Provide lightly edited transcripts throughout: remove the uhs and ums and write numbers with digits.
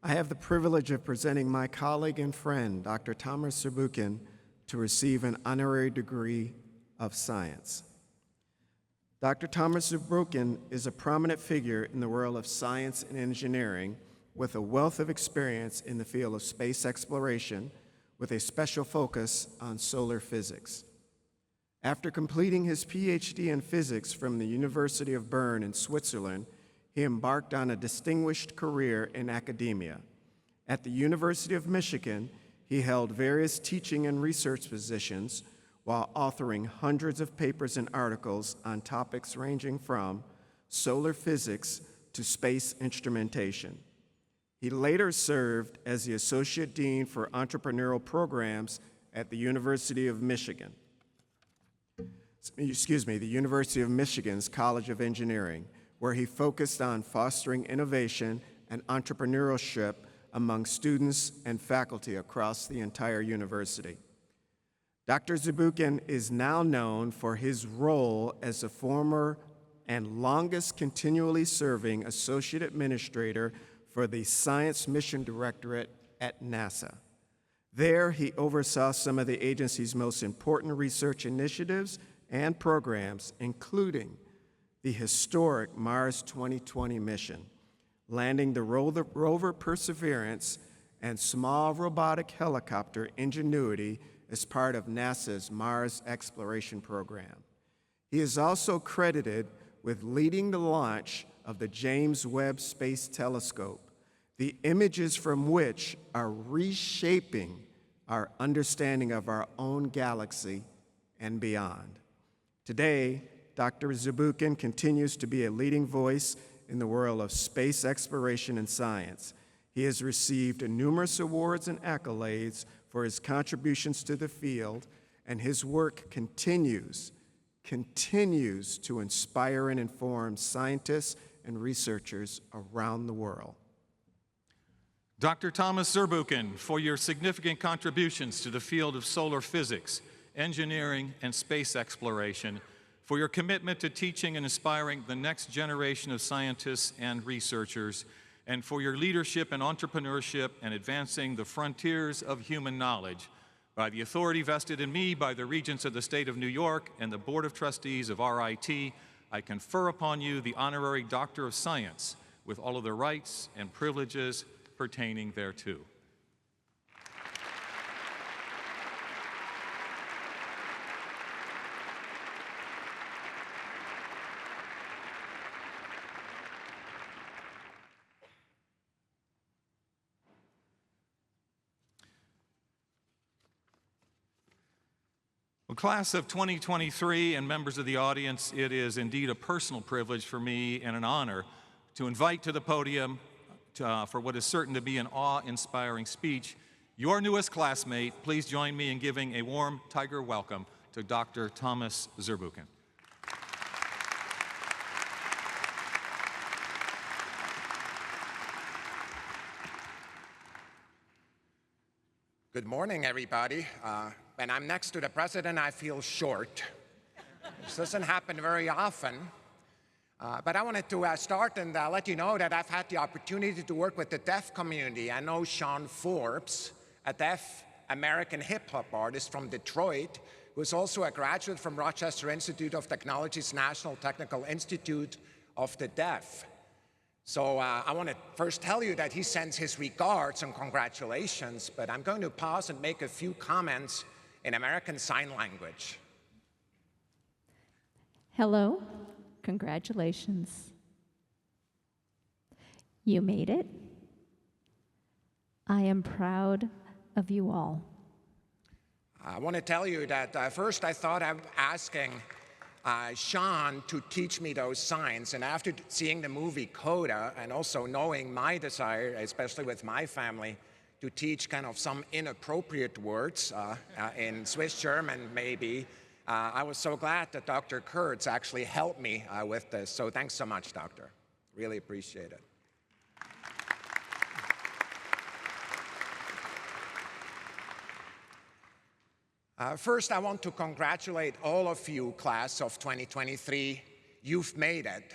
I have the privilege of presenting my colleague and friend, Dr. Thomas Zurbuchen, to receive an honorary degree of science. Dr. Thomas Zurbuchen is a prominent figure in the world of science and engineering with a wealth of experience in the field of space exploration with a special focus on solar physics. After completing his PhD in physics from the University of Bern in Switzerland, he embarked on a distinguished career in academia. At the University of Michigan, he held various teaching and research positions while authoring hundreds of papers and articles on topics ranging from solar physics to space instrumentation. He later served as the Associate Dean for Entrepreneurial Programs at the University of Michigan. The University of Michigan's College of Engineering, where he focused on fostering innovation and entrepreneurship among students and faculty across the entire university. Dr. Zurbuchen is now known for his role as the former and longest continually serving Associate Administrator for the Science Mission Directorate at NASA. There, he oversaw some of the agency's most important research initiatives and programs, including the historic Mars 2020 mission, landing the rover Perseverance and small robotic helicopter Ingenuity as part of NASA's Mars exploration program. He is also credited with leading the launch of the James Webb Space Telescope, the images from which are reshaping our understanding of our own galaxy and beyond. Today, Dr. Zurbuchen continues to be a leading voice in the world of space exploration and science. He has received numerous awards and accolades for his contributions to the field, and his work continues to inspire and inform scientists and researchers around the world. Dr. Thomas Zurbuchen, for your significant contributions to the field of solar physics, engineering, and space exploration, for your commitment to teaching and inspiring the next generation of scientists and researchers, and for your leadership in entrepreneurship and advancing the frontiers of human knowledge. By the authority vested in me by the Regents of the State of New York and the Board of Trustees of RIT, I confer upon you the Honorary Doctor of Science with all of the rights and privileges pertaining thereto. Well, class of 2023 and members of the audience, it is indeed a personal privilege for me and an honor to invite to the podium for what is certain to be an awe-inspiring speech, your newest classmate. Please join me in giving a warm Tiger welcome to Dr. Thomas Zurbuchen. Good morning, everybody. When I'm next to the president, I feel short. This doesn't happen very often. But I wanted to start and let you know that I've had the opportunity to work with the deaf community. I know Sean Forbes, a deaf American hip-hop artist from Detroit, who is also a graduate from Rochester Institute of Technology's National Technical Institute of the Deaf. So I want to first tell you that he sends his regards and congratulations, but I'm going to pause and make a few comments in American Sign Language. Hello. Congratulations. You made it. I am proud of you all. I want to tell you that first I thought of asking Sean to teach me those signs, and after seeing the movie Coda and also knowing my desire, especially with my family, to teach kind of some inappropriate words in Swiss German maybe, I was so glad that Dr. Kurtz actually helped me with this. So thanks so much, Doctor. Really appreciate it. First, I want to congratulate all of you, class of 2023. You've made it.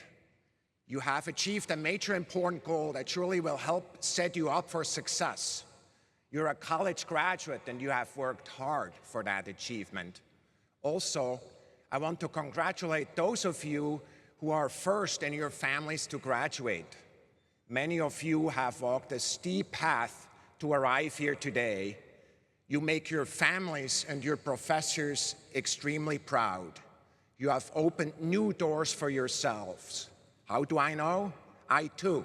You have achieved a major important goal that truly will help set you up for success. You're a college graduate and you have worked hard for that achievement. Also, I want to congratulate those of you who are first in your families to graduate. Many of you have walked a steep path to arrive here today. You make your families and your professors extremely proud. You have opened new doors for yourselves. How do I know? I, too,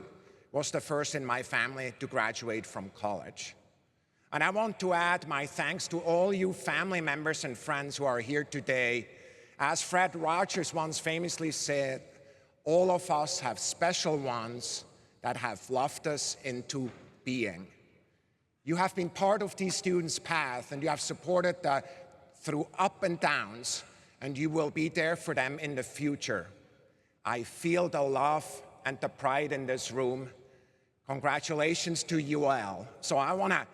was the first in my family to graduate from college. And I want to add my thanks to all you family members and friends who are here today. As Fred Rogers once famously said, all of us have special ones that have loved us into being. You have been part of these students' path, and you have supported them through up and downs, and you will be there for them in the future. I feel the love and the pride in this room. Congratulations to you all. So I want to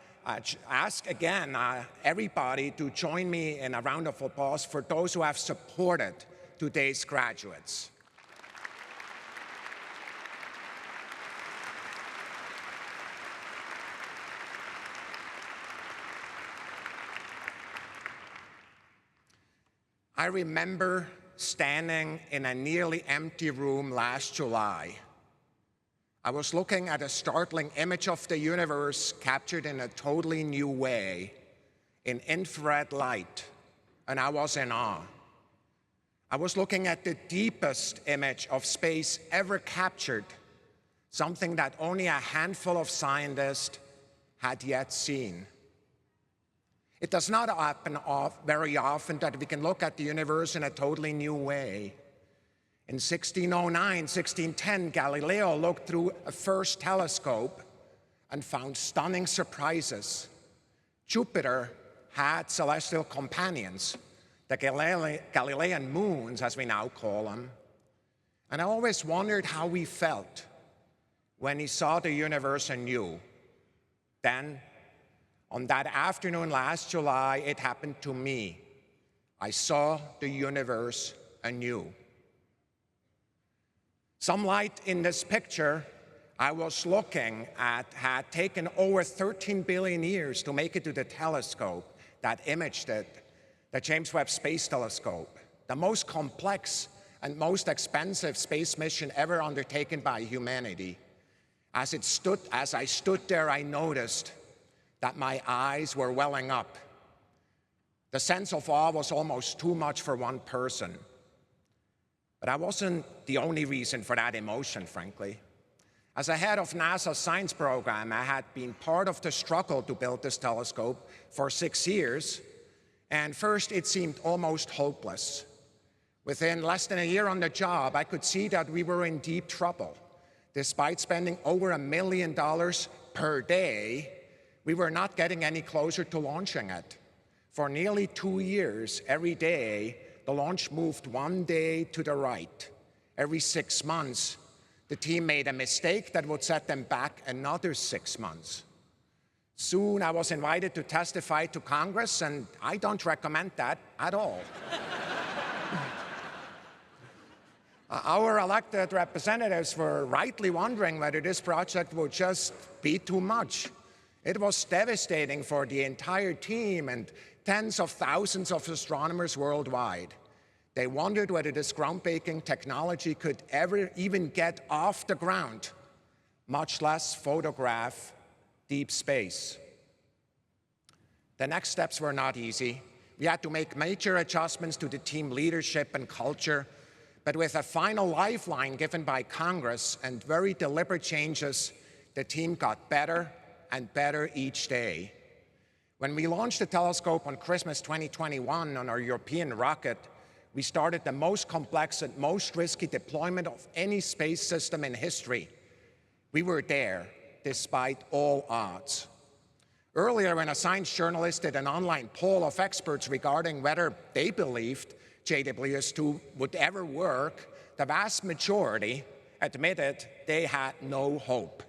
ask again everybody to join me in a round of applause for those who have supported today's graduates. I remember standing in a nearly empty room last July. I was looking at a startling image of the universe captured in a totally new way, in infrared light, and I was in awe. I was looking at the deepest image of space ever captured, something that only a handful of scientists had yet seen. It does not happen very often that we can look at the universe in a totally new way. In 1609, 1610, Galileo looked through a first telescope and found stunning surprises. Jupiter had celestial companions, the Galilean moons, as we now call them. And I always wondered how he felt when he saw the universe anew. Then, on that afternoon last July, it happened to me. I saw the universe anew. Some light in this picture I was looking at had taken over 13 billion years to make it to the telescope that imaged it, the James Webb Space Telescope, the most complex and most expensive space mission ever undertaken by humanity. As I stood there, I noticed that my eyes were welling up. The sense of awe was almost too much for one person. But that wasn't the only reason for that emotion, frankly. As a head of NASA's science program, I had been part of the struggle to build this telescope for 6 years, and first it seemed almost hopeless. Within less than a year on the job, I could see that we were in deep trouble. Despite spending over $1 million per day, we were not getting any closer to launching it. For nearly 2 years, every day, the launch moved 1 day to the right. Every 6 months, the team made a mistake that would set them back another 6 months. Soon, I was invited to testify to Congress, and I don't recommend that at all. Our elected representatives were rightly wondering whether this project would just be too much. It was devastating for the entire team and tens of thousands of astronomers worldwide. They wondered whether this groundbreaking technology could ever even get off the ground, much less photograph deep space. The next steps were not easy. We had to make major adjustments to the team leadership and culture, but with a final lifeline given by Congress and very deliberate changes, the team got better and better each day. When we launched the telescope on Christmas 2021 on our European rocket, we started the most complex and most risky deployment of any space system in history. We were there, despite all odds. Earlier, when a science journalist did an online poll of experts regarding whether they believed JWS-2 would ever work, the vast majority admitted they had no hope.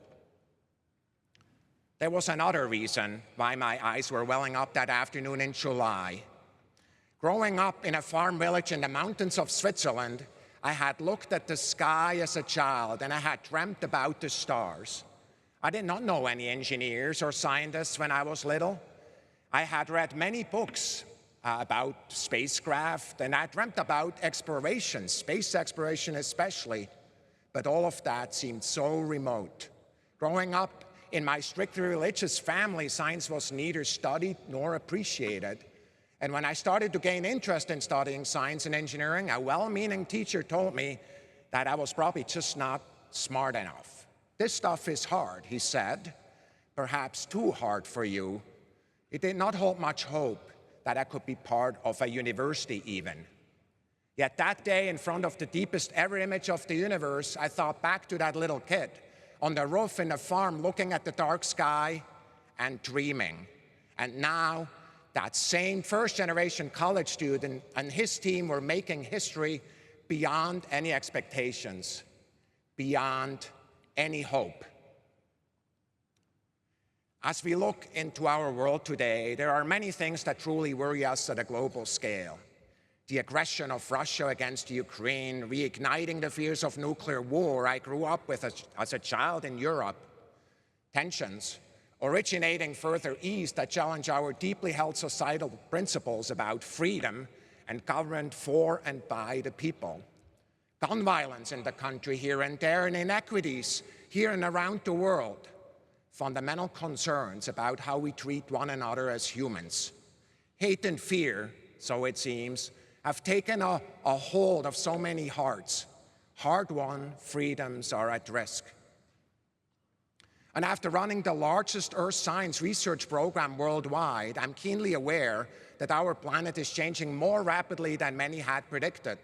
There was another reason why my eyes were welling up that afternoon in July. Growing up in a farm village in the mountains of Switzerland, I had looked at the sky as a child, and I had dreamt about the stars. I did not know any engineers or scientists when I was little. I had read many books about spacecraft, and I dreamt about exploration, space exploration especially, but all of that seemed so remote. Growing up in my strictly religious family, science was neither studied nor appreciated. And when I started to gain interest in studying science and engineering, a well-meaning teacher told me that I was probably just not smart enough. This stuff is hard, he said, perhaps too hard for you. He did not hold much hope that I could be part of a university even. Yet that day, in front of the deepest ever image of the universe, I thought back to that little kid on the roof in a farm looking at the dark sky and dreaming. And now, that same first-generation college student and his team were making history beyond any expectations, beyond any hope. As we look into our world today, there are many things that truly worry us at a global scale. The aggression of Russia against Ukraine, reigniting the fears of nuclear war I grew up with as a child in Europe. Tensions originating further east that challenge our deeply held societal principles about freedom and government for and by the people. Gun violence in the country here and there, and inequities here and around the world. Fundamental concerns about how we treat one another as humans. Hate and fear, so it seems, have taken a hold of so many hearts. Hard-won freedoms are at risk. And after running the largest earth science research program worldwide, I'm keenly aware that our planet is changing more rapidly than many had predicted.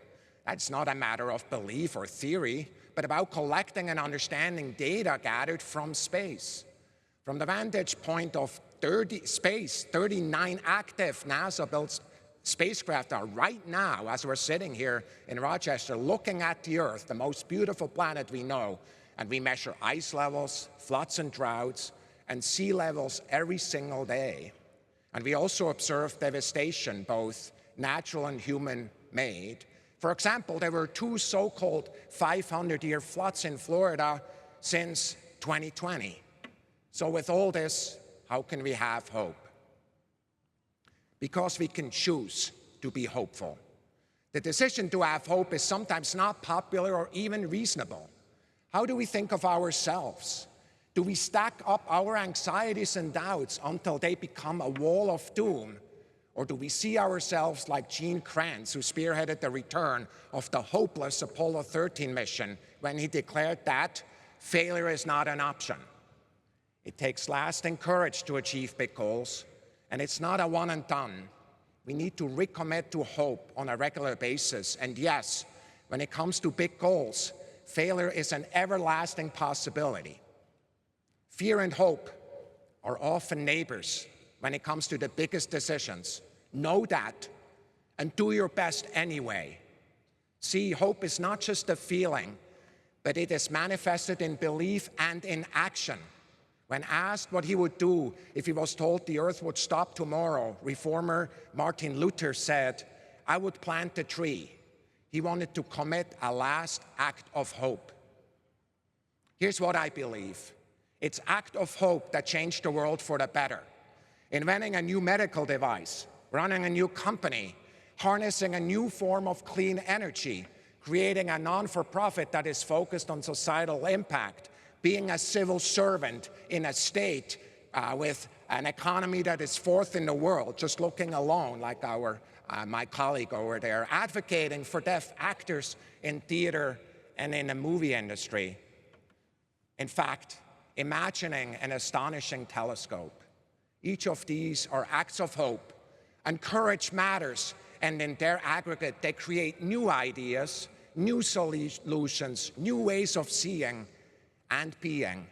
That's not a matter of belief or theory, but about collecting and understanding data gathered from space. From the vantage point of 39 active NASA-built spacecraft are right now, as we're sitting here in Rochester, looking at the Earth, the most beautiful planet we know, and we measure ice levels, floods and droughts, and sea levels every single day. And we also observe devastation, both natural and human-made. For example, there were 2 so-called 500-year floods in Florida since 2020. So with all this, how can we have hope? Because we can choose to be hopeful. The decision to have hope is sometimes not popular or even reasonable. How do we think of ourselves? Do we stack up our anxieties and doubts until they become a wall of doom? Or do we see ourselves like Gene Kranz, who spearheaded the return of the hopeless Apollo 13 mission when he declared that failure is not an option? It takes lasting courage to achieve big goals, and it's not a one and done. We need to recommit to hope on a regular basis. And yes, when it comes to big goals, failure is an everlasting possibility. Fear and hope are often neighbors when it comes to the biggest decisions. Know that and do your best anyway. See, hope is not just a feeling, but it is manifested in belief and in action. When asked what he would do if he was told the earth would stop tomorrow, reformer Martin Luther said, "I would plant a tree." He wanted to commit a last act of hope. Here's what I believe. It's act of hope that changed the world for the better. Inventing a new medical device, running a new company, harnessing a new form of clean energy, creating a non-for-profit that is focused on societal impact, being a civil servant in a state with an economy that is 4th in the world, just looking alone like my colleague over there, advocating for deaf actors in theater and in the movie industry. In fact, imagining an astonishing telescope. Each of these are acts of hope, and courage matters, and in their aggregate, they create new ideas, new solutions, new ways of seeing and being.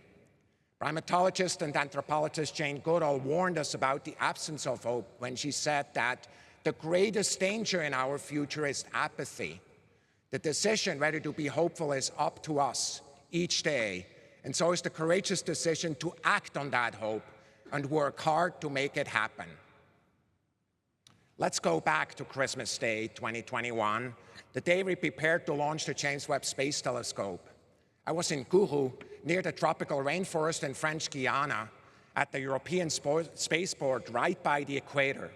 Primatologist and anthropologist Jane Goodall warned us about the absence of hope when she said that the greatest danger in our future is apathy. The decision whether to be hopeful is up to us each day, and so is the courageous decision to act on that hope and work hard to make it happen. Let's go back to Christmas Day 2021, the day we prepared to launch the James Webb Space Telescope. I was in Kourou, near the tropical rainforest in French Guiana, at the European Spaceport right by the equator.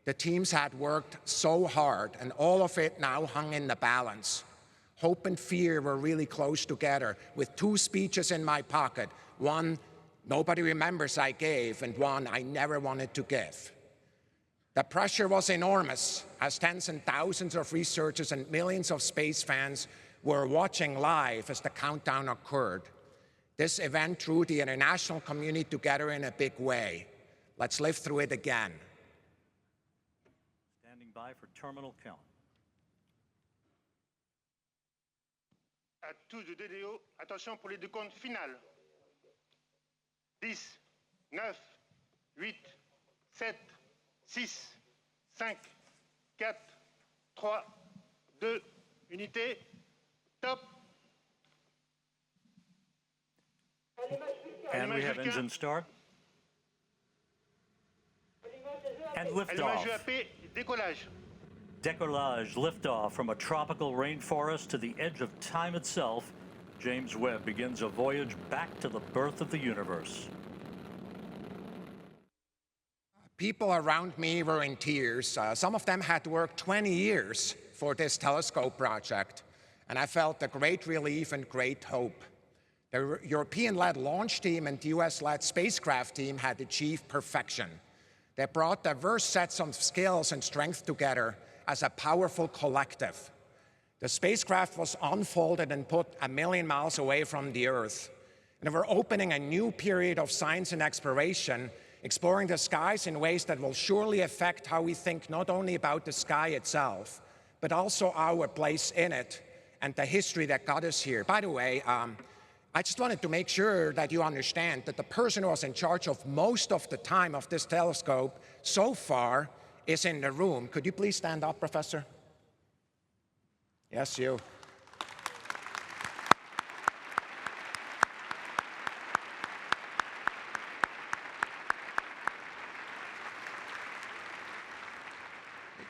The teams had worked so hard, and all of it now hung in the balance. Hope and fear were really close together, with two speeches in my pocket, one nobody remembers I gave, and one I never wanted to give. The pressure was enormous, as tens and thousands of researchers and millions of space fans were watching live as the countdown occurred. This event drew the international community together in a big way. Let's live through it again. Standing by for terminal count. À tous de DDO, attention pour les décomptes finales. 10, 9, 8, 7, 6, 5, 4, 3, 2, unité, top. And we have engine start. And liftoff. Allumage UAP, décollage. Décollage, liftoff from a tropical rainforest to the edge of time itself. James Webb begins a voyage back to the birth of the universe. People around me were in tears. Some of them had worked 20 years for this telescope project, and I felt a great relief and great hope. The European-led launch team and the US-led spacecraft team had achieved perfection. They brought diverse sets of skills and strength together as a powerful collective. The spacecraft was unfolded and put 1 million miles away from the Earth. And we're opening a new period of science and exploration, exploring the skies in ways that will surely affect how we think not only about the sky itself, but also our place in it and the history that got us here. By the way, I just wanted to make sure that you understand that the person who was in charge of most of the time of this telescope so far is in the room. Could you please stand up, Professor? Yes, you.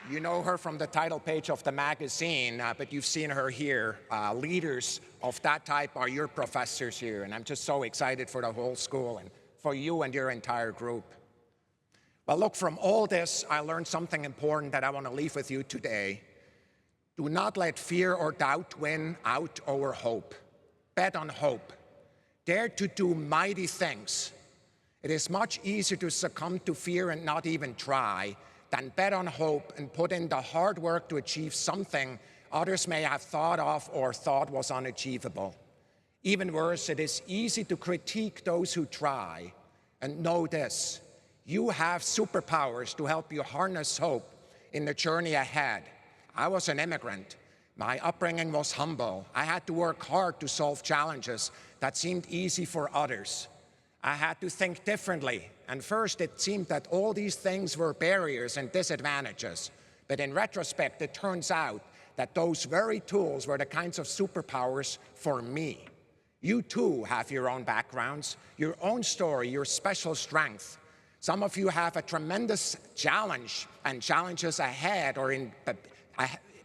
You know her from the title page of the magazine, but you've seen her here. Leaders of that type are your professors here, and I'm just so excited for the whole school and for you and your entire group. Well, look, from all this, I learned something important that I want to leave with you today. Do not let fear or doubt win out over hope. Bet on hope. Dare to do mighty things. It is much easier to succumb to fear and not even try than bet on hope and put in the hard work to achieve something others may have thought of or thought was unachievable. Even worse, it is easy to critique those who try. And know this, you have superpowers to help you harness hope in the journey ahead. I was an immigrant. My upbringing was humble. I had to work hard to solve challenges that seemed easy for others. I had to think differently, and first it seemed that all these things were barriers and disadvantages. But in retrospect, it turns out that those very tools were the kinds of superpowers for me. You too have your own backgrounds, your own story, your special strength. Some of you have a tremendous challenge and challenges ahead or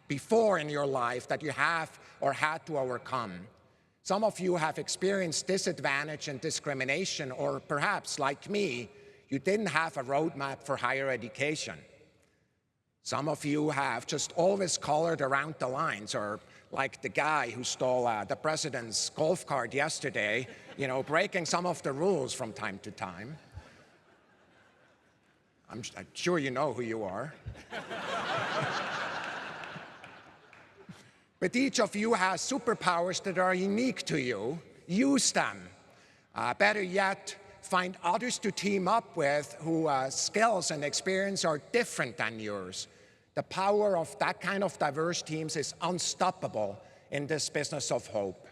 before in your life that you have or had to overcome. Some of you have experienced disadvantage and discrimination, or perhaps, like me, you didn't have a roadmap for higher education. Some of you have just always colored around the lines, or like the guy who stole the president's golf cart yesterday, you know, breaking some of the rules from time to time. I'm sure you know who you are. But each of you has superpowers that are unique to you. Use them. Better yet, find others to team up with whose skills and experience are different than yours. The power of that kind of diverse teams is unstoppable in this business of hope.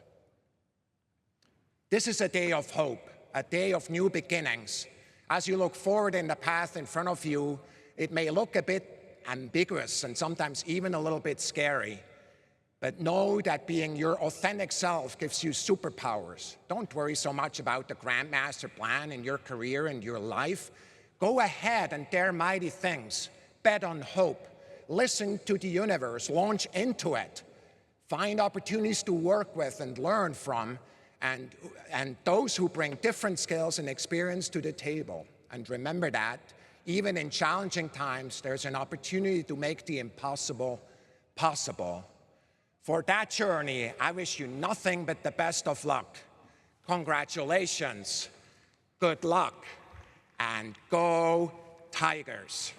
This is a day of hope, a day of new beginnings. As you look forward in the path in front of you, it may look a bit ambiguous and sometimes even a little bit scary. But know that being your authentic self gives you superpowers. Don't worry so much about the grand master plan in your career and your life. Go ahead and dare mighty things. bet on hope, listen to the universe, launch into it, find opportunities to work with and learn from, and those who bring different skills and experience to the table. And remember that, even in challenging times, there's an opportunity to make the impossible possible. For that journey, I wish you nothing but the best of luck. Congratulations, good luck, and go Tigers.